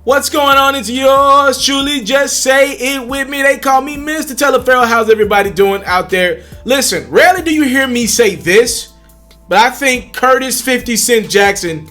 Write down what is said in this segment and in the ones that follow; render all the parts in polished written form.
What's going on? It's yours truly. Just say it with me. They call me Mr. TALIAFERRO. How's everybody doing out there? Listen, rarely do you hear me say this, but I think Curtis 50 Cent Jackson,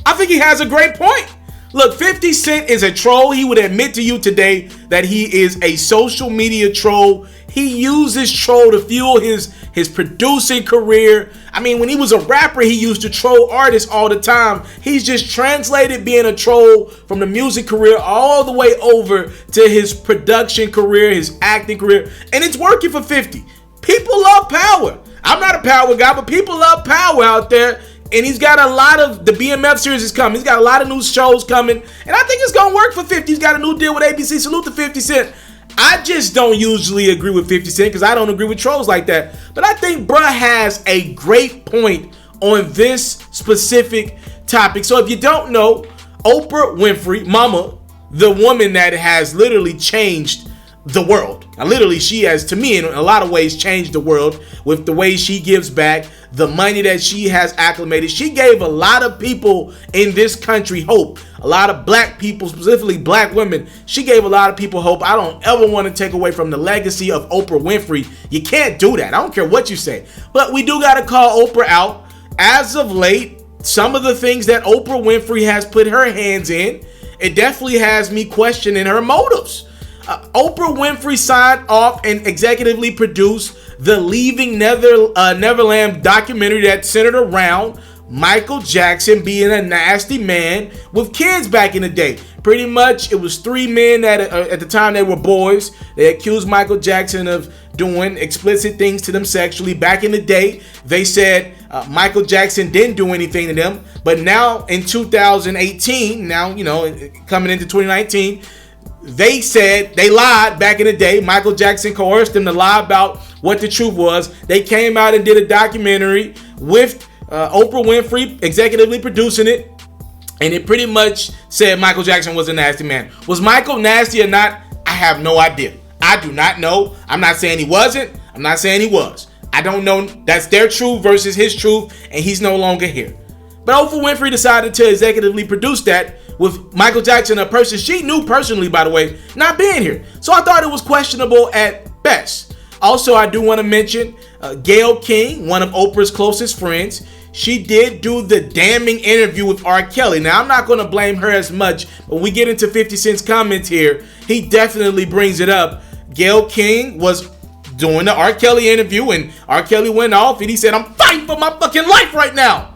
I think he has a great point. Look, 50 Cent is a troll. He would admit to you today that he is a social media troll. He uses troll to fuel his producing career. I mean, when he was a rapper, he used to troll artists all the time. He's just translated being a troll from the music career all the way over to his production career, his acting career, and it's working for 50. People love power. I'm not a power guy, but people love power out there. And he's got a lot of, the BMF series is coming. He's got a lot of new shows coming. And I think it's going to work for 50. He's got a new deal with ABC. Salute to 50 Cent. I just don't usually agree with 50 Cent because I don't agree with trolls like that. But I think bruh has a great point on this specific topic. So if you don't know, Oprah Winfrey, mama, the woman that has literally changed the world. Now, literally, she has, to me, in a lot of ways, changed the world with the way she gives back, the money that she has acclimated. She gave a lot of people in this country hope. A lot of black people, specifically black women. She gave a lot of people hope. I don't ever want to take away from the legacy of Oprah Winfrey. You can't do that. I don't care what you say. But we do got to call Oprah out. As of late, some of the things that Oprah Winfrey has put her hands in, it definitely has me questioning her motives. Oprah Winfrey signed off and executively produced the Leaving Neverland documentary that centered around Michael Jackson being a nasty man with kids back in the day. Pretty much, it was three men that at the time they were boys. They accused Michael Jackson of doing explicit things to them sexually. Back in the day, they said Michael Jackson didn't do anything to them. But now in 2018, now, you know, coming into 2019, they said they lied back in the day. Michael Jackson coerced them to lie about what the truth was. They came out and did a documentary with Oprah Winfrey executively producing it. And it pretty much said Michael Jackson was a nasty man. Was Michael nasty or not? I have no idea. I do not know. I'm not saying he wasn't. I'm not saying he was. I don't know. That's their truth versus his truth. And he's no longer here. But Oprah Winfrey decided to executively produce that with Michael Jackson, a person she knew personally, by the way, not being here. So I thought it was questionable at best. Also, I do want to mention Gayle King, one of Oprah's closest friends. She did do the damning interview with R. Kelly. Now, I'm not going to blame her as much, but when we get into 50 Cent's comments here, he definitely brings it up. Gayle King was doing the R. Kelly interview, and R. Kelly went off, and he said, "I'm fighting for my fucking life right now."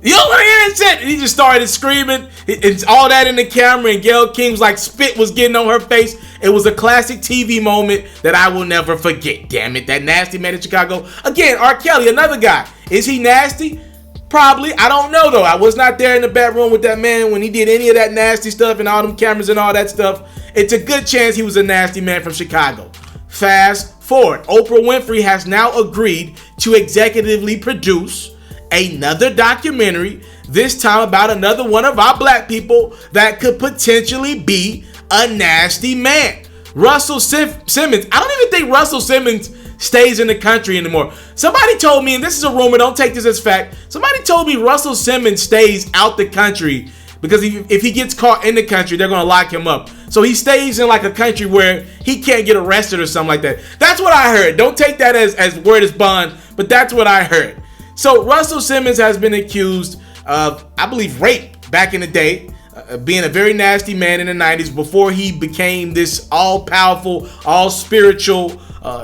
You know what he said? He just started screaming. It's all that in the camera, and Gayle King was like, spit was getting on her face. It was a classic TV moment that I will never forget. Damn it, that nasty man in Chicago. Again, R. Kelly, another guy. Is he nasty? Probably. I don't know, though. I was not there in the bedroom with that man when he did any of that nasty stuff and all them cameras and all that stuff. It's a good chance he was a nasty man from Chicago. Fast forward. Oprah Winfrey has now agreed to executively produce another documentary, this time about another one of our black people that could potentially be a nasty man. Russell Simmons. I don't even think Russell Simmons stays in the country anymore. Somebody told me, and this is a rumor, don't take this as fact. Somebody told me Russell Simmons stays out the country because if he gets caught in the country, they're going to lock him up. So he stays in like a country where he can't get arrested or something like that. That's what I heard. Don't take that as word as bond, but that's what I heard. So Russell Simmons has been accused of, I believe, rape back in the day, being a very nasty man in the 90s before he became this all-powerful, all-spiritual,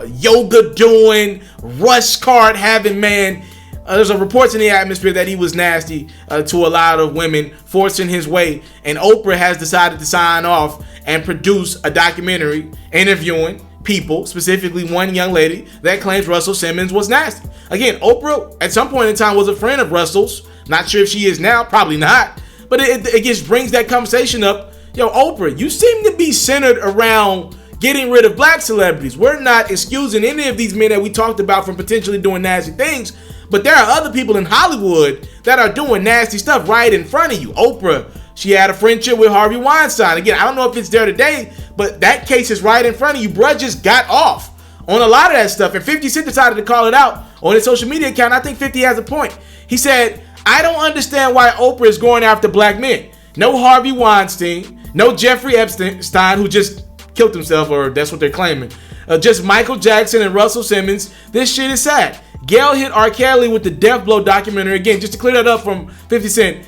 yoga-doing, rush card-having man. There's a reports in the atmosphere that he was nasty to a lot of women, forcing his way. And Oprah has decided to sign off and produce a documentary interviewing people, specifically one young lady that claims Russell Simmons was nasty. Again, Oprah at some point in time was a friend of Russell's. Not sure if she is now, probably not. But it just brings that conversation up. Yo, Oprah, you seem to be centered around getting rid of black celebrities. We're not excusing any of these men that we talked about from potentially doing nasty things, but there are other people in Hollywood that are doing nasty stuff right in front of you. Oprah, she had a friendship with Harvey Weinstein. Again, I don't know if it's there today, but that case is right in front of you. Bruh just got off on a lot of that stuff, and 50 Cent decided to call it out on his social media account. I think 50 has a point. He said, "I don't understand why Oprah is going after black men. no Harvey Weinstein, no Jeffrey Epstein, who just killed himself, or that's what they're claiming. Just Michael Jackson and Russell Simmons. This shit is sad. Gayle hit R. Kelly with the Death Blow documentary. Again, just to clear that up from 50 Cent,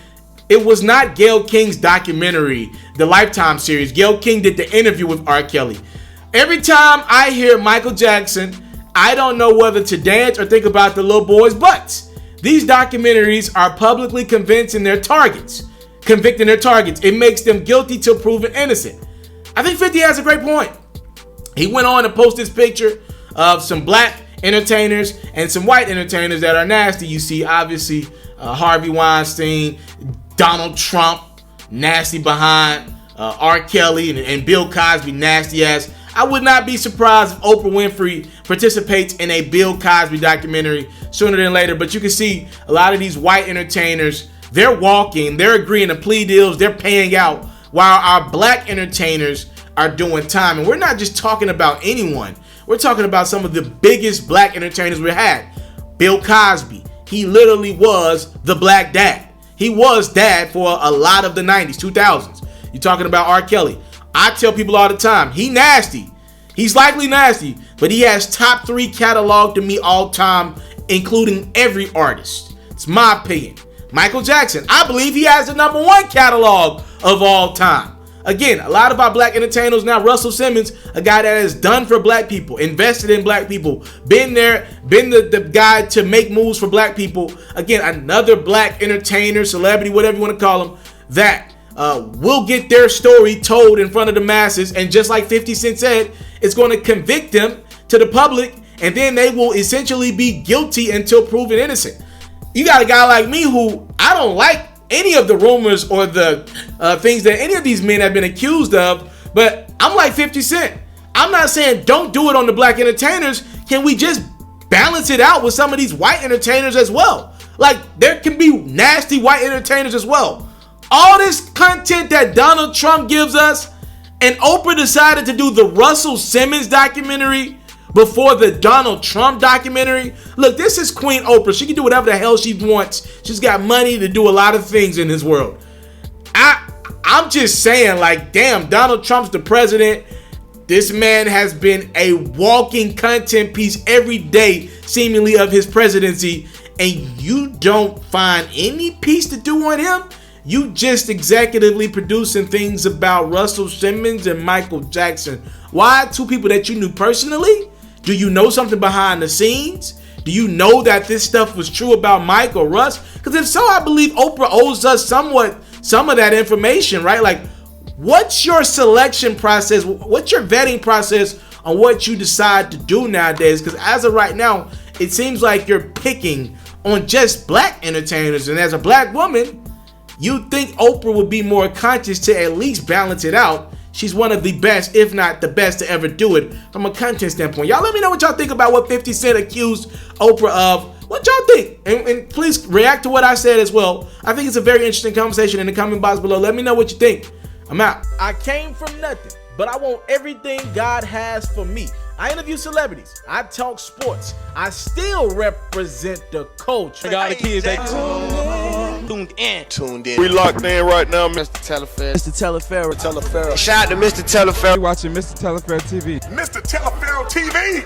it was not Gayle King's documentary, the Lifetime series. Gayle King did the interview with R. Kelly. Every time I hear Michael Jackson, I don't know whether to dance or think about the little boys' butts. These documentaries are publicly convincing their targets, convicting their targets. It makes them guilty till proven innocent. I think 50 has a great point. He went on to post this picture of some black entertainers and some white entertainers that are nasty. You see, obviously, Harvey Weinstein, Donald Trump, nasty behind, R. Kelly, and Bill Cosby, nasty ass. I would not be surprised if Oprah Winfrey participates in a Bill Cosby documentary sooner than later. But you can see a lot of these white entertainers, they're walking, they're agreeing to plea deals, they're paying out, while our black entertainers are doing time. And we're not just talking about anyone. We're talking about some of the biggest black entertainers we had. Bill Cosby, he literally was the black dad. He was dad for a lot of the 90s, 2000s. You're talking about R. Kelly. I tell people all the time, he nasty. He's likely nasty, but he has top 3 catalog to me all time, including every artist. It's my opinion. Michael Jackson, I believe he has the #1 catalog of all time. Again, a lot of our black entertainers now, Russell Simmons, a guy that has done for black people, invested in black people, been there, been the guy to make moves for black people. Again, another black entertainer, celebrity, whatever you want to call him, that will get their story told in front of the masses. And just like 50 Cent said, it's going to convict them to the public, and then they will essentially be guilty until proven innocent. You got a guy like me who I don't like any of the rumors or the things that any of these men have been accused of, but I'm like 50 Cent. I'm not saying don't do it on the black entertainers. Can we just balance it out with some of these white entertainers as well? Like, there can be nasty white entertainers as well. All this content that Donald Trump gives us, and Oprah decided to do the Russell Simmons documentary before the Donald Trump documentary. Look, this is Queen Oprah. She can do whatever the hell she wants. She's got money to do a lot of things in this world. I'm just saying, like, damn, Donald Trump's the president. This man has been a walking content piece every day, seemingly, of his presidency, and you don't find any piece to do on him. You just executively producing things about Russell Simmons and Michael Jackson. Why? 2 people that you knew personally? Do you know something behind the scenes? Do you know that this stuff was true about Mike or Russ? Because if so, I believe Oprah owes us some of that information, right? Like, what's your selection process? What's your vetting process on what you decide to do nowadays? Because as of right now, it seems like you're picking on just black entertainers. And as a black woman, you'd think Oprah would be more conscious to at least balance it out. She's one of the best, if not the best, to ever do it from a content standpoint. Y'all let me know what y'all think about what 50 Cent accused Oprah of. What y'all think? And please react to what I said as well. I think it's a very interesting conversation in the comment box below. Let me know what you think. I'm out. I came from nothing, but I want everything God has for me. I interview celebrities. I talk sports. I still represent the culture. I got the kids, they tuned in. We locked in right now, Mr. Taliaferro. Shout out to Mr. Taliaferro. You're watching Mr. Taliaferro TV. Mr. Taliaferro TV.